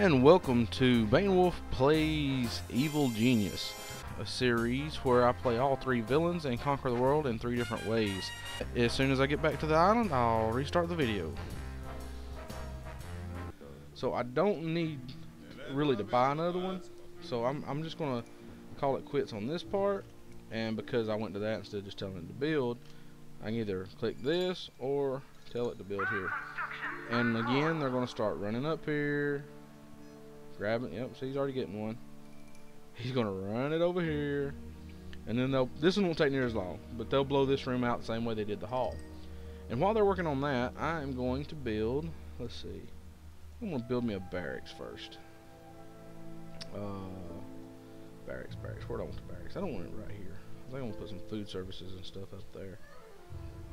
And welcome to BaineWolf Plays Evil Genius, a series where I play all three villains and conquer the world in 3 different ways. As soon as I get back to the island, I'll restart the video. So I don't need really to buy another one, so I'm just going to call it quits on this part. And because I went to that instead of just telling it to build, I can either click this or tell it to build here. And again, they're going to start running up here, grabbing. Yep, see, he's already getting one. He's going to run it over here, and then this one won't take near as long, but they'll blow this room out the same way they did the hall. And while they're working on that, I am going to build, let's see, I'm going to build me a barracks first. Barracks, where do I want the barracks? I don't want it right here. I think I'm going to put some food services and stuff up there.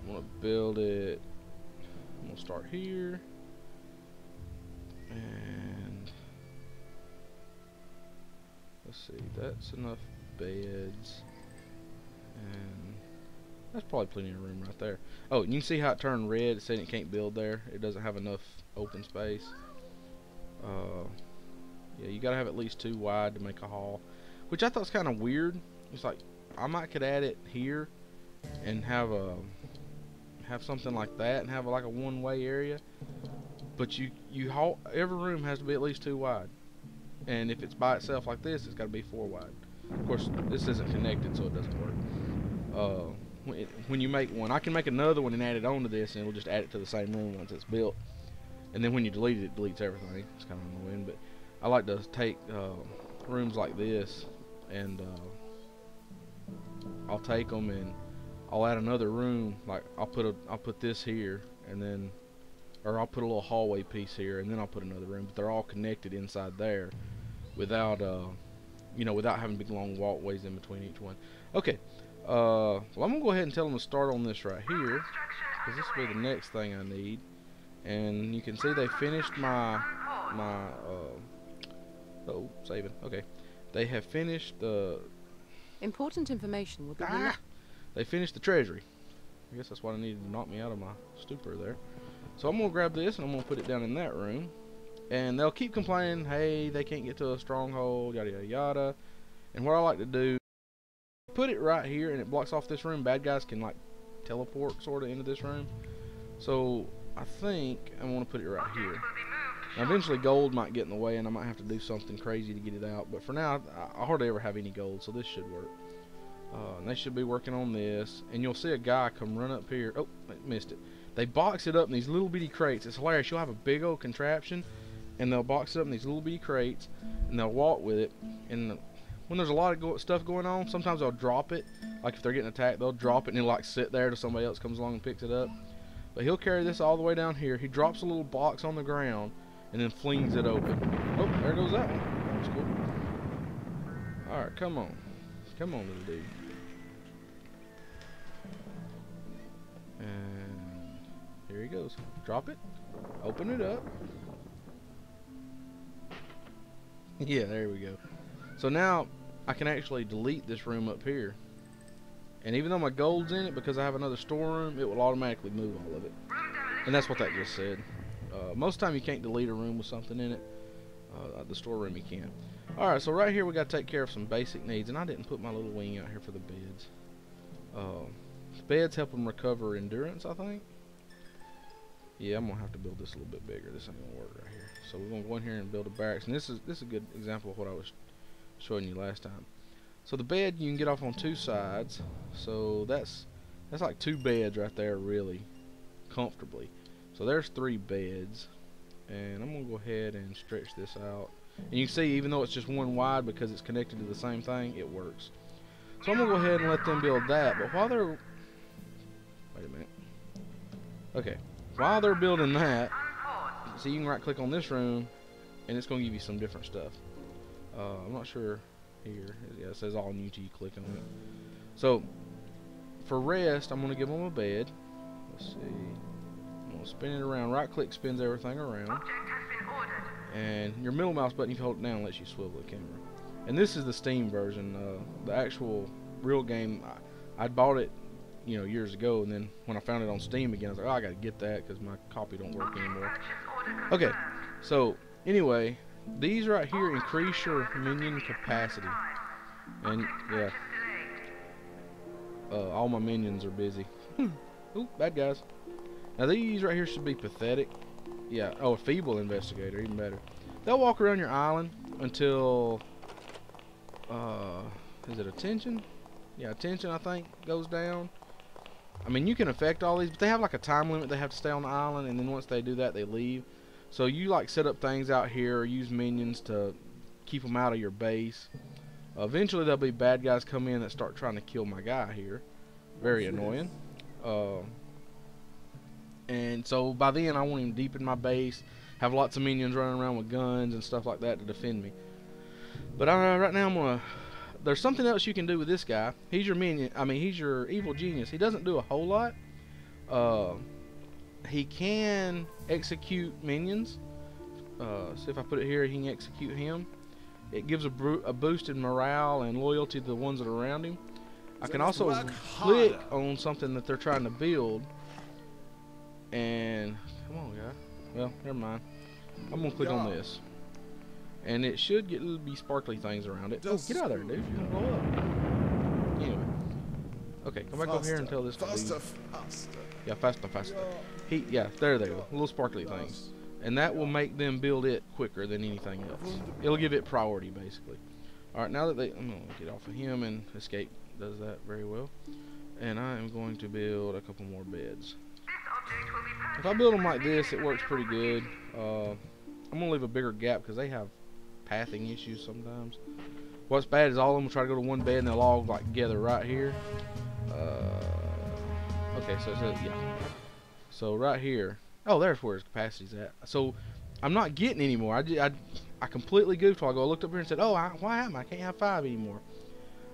I'm going to build it, I'm going to start here, and let's see, that's enough beds, and that's probably plenty of room right there. Oh, you can see how it turned red. It's saying it can't build there. It doesn't have enough open space. Yeah, you gotta have at least 2 wide to make a hall, which I thought was kind of weird. It's like I could add it here and have something like that and have like a one-way area, but every room has to be at least 2 wide. And if it's by itself like this, it's got to be 4 wide. Of course, this isn't connected, so it doesn't work. When you make one, I can make another one and add it onto this, and it'll just add it to the same room once it's built. And then when you delete it, it deletes everything. It's kind of annoying, but I like to take rooms like this, and I'll take them and I'll add another room. Like I'll put this here, and then, or I'll put a little hallway piece here, and then I'll put another room. But they're all connected inside there, without without having big long walkways in between each one. Okay, well, I'm gonna go ahead and tell them to start on this right here, because this will be the next thing I need. And you can see they finished saving. Okay, they have finished the important information will be they finished the treasury. I guess that's what I needed to knock me out of my stupor there. So I'm gonna grab this and I'm gonna put it down in that room, and they'll keep complaining, hey, they can't get to a stronghold, yada yada yada. And what I like to do, put it right here, and it blocks off this room. Bad guys can like teleport sort of into this room. So I think I'm gonna put it right here. Now eventually gold might get in the way, and I might have to do something crazy to get it out. But for now, I hardly ever have any gold, so this should work. And they should be working on this, and you'll see a guy come run up here. Oh, I missed it. They box it up in these little bitty crates. It's hilarious. You'll have a big old contraption, and they'll box it up in these little bitty crates, and they'll walk with it. And when there's a lot of stuff going on, sometimes they'll drop it. Like if they're getting attacked, they'll drop it, and it'll like sit there till somebody else comes along and picks it up. But he'll carry this all the way down here. He drops a little box on the ground, and then flings it open. Oh, there goes that one. That's cool. Alright, come on. Come on, little dude. And here he goes. Drop it. Open it up. Yeah, there we go. So now I can actually delete this room up here. And even though my gold's in it, because I have another storeroom, it will automatically move all of it. And that's what that just said. Most of the time you can't delete a room with something in it. The storeroom you can. Alright, so right here we got to take care of some basic needs. And I didn't put my little wing out here for the beds. The beds help them recover endurance, I think. Yeah, I'm going to have to build this a little bit bigger. This ain't going to work right here. So we're going to go in here and build a barracks. And this is a good example of what I was showing you last time. So the bed you can get off on 2 sides. So that's like 2 beds right there, really comfortably. So there's 3 beds, and I'm gonna go ahead and stretch this out. And you can see, even though it's just 1 wide, because it's connected to the same thing, it works. So I'm gonna go ahead and let them build that. But while they're, wait a minute. Okay, while they're building that, see, you can right-click on this room, and it's gonna give you some different stuff. I'm not sure. Here, yeah, it says all new to you. Click on it. So for rest, I'm going to give them a bed. Let's see. I'm going to spin it around. Right click spins everything around. And your middle mouse button, if you hold it down, lets you swivel the camera. And this is the Steam version. The actual real game, I bought it, years ago, and then when I found it on Steam again, I was like, oh, I got to get that because my copy don't work anymore. Okay, so anyway, these right here increase your minion capacity. And yeah, all my minions are busy. Ooh, bad guys. Now these right here should be pathetic. Yeah, oh, a feeble investigator, even better. They'll walk around your island until, is it attention? Yeah, attention I think goes down. I mean, you can affect all these, but they have like a time limit they have to stay on the island, and then once they do that, they leave. So you like set up things out here, or use minions to keep them out of your base. Eventually there'll be bad guys come in that start trying to kill my guy here. Very annoying. And so by then I want him deep in my base, have lots of minions running around with guns and stuff like that to defend me. But right now I'm gonna. There's something else you can do with this guy. He's your minion. I mean, he's your evil genius. He doesn't do a whole lot. He can execute minions. See if I put it here, he can execute him. It gives a boost in morale and loyalty to the ones that are around him. I can also click on something that they're trying to build. And come on, guy. Well, never mind. I'm gonna click on this, and it should be sparkly things around it. Oh, get out of there, dude! You're gonna blow up. Anyway, okay, come back over here and tell this. Faster. Yeah, faster. Yeah, there they go. Little sparkly things, and that will make them build it quicker than anything else. It'll give it priority, basically. All right, now that I'm gonna get off of him, and escape does that very well. And I am going to build a couple more beds. If I build them like this, it works pretty good. I'm gonna leave a bigger gap because they have pathing issues sometimes. What's bad is all of them will try to go to one bed and they'll all like together right here. Okay, so it says, yeah. So right here. Oh, there's where his capacity's at. So I'm not getting any more. I completely goofed while I looked up here and said, oh, why am I can't have 5 anymore?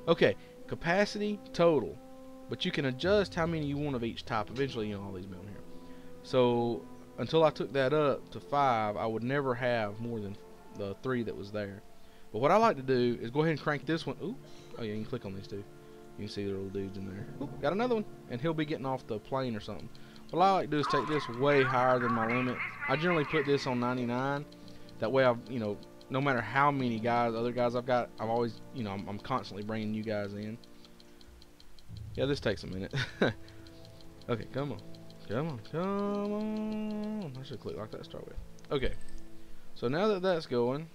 Okay, capacity total. But you can adjust how many you want of each type. Eventually, all these down here. So until I took that up to 5, I would never have more than the 3 that was there. But what I like to do is go ahead and crank this one. Ooh. Oh yeah, you can click on these two. You can see the little dudes in there. Ooh, got another one, and he'll be getting off the plane or something. What I like to do is take this way higher than my limit. I generally put this on 99. That way, no matter how many other guys I've got, I've always, I'm constantly bringing you guys in. Yeah, this takes a minute. Okay, come on. I should click like that to start with. Okay, so now that that's going,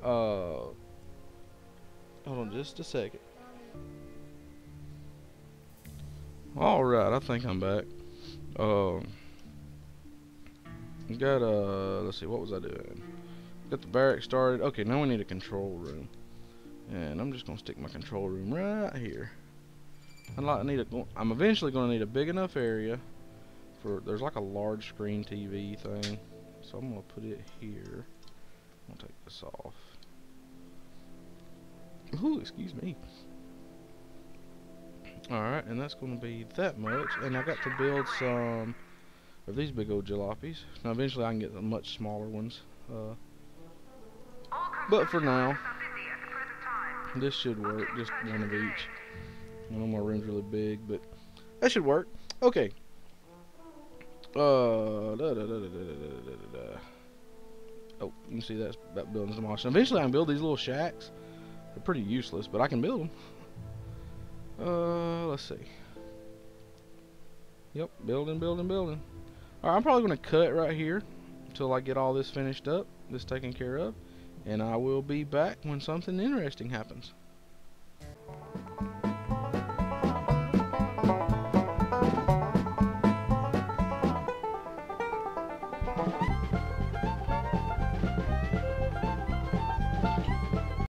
hold on just a second. Alright, I think I'm back. Got let's see, what was I doing? Got the barracks started. Okay, now we need a control room, and I'm just gonna stick my control room right here. I'm eventually going to need a big enough area for, there's like a large screen TV thing, so I'm going to put it here. I'm going to take this off. Ooh, excuse me. Alright, and that's going to be that much, and I got to build some of these big old jalopies. Now eventually I can get the much smaller ones, but for now, this should work, just one of each. I know my room's really big, but that should work. Okay. Oh, you can see that building's demolished. Eventually I can build these little shacks. They're pretty useless, but I can build them. Let's see. Yep, building. Alright, I'm probably going to cut right here until I get all this finished up, this taken care of, and I will be back when something interesting happens.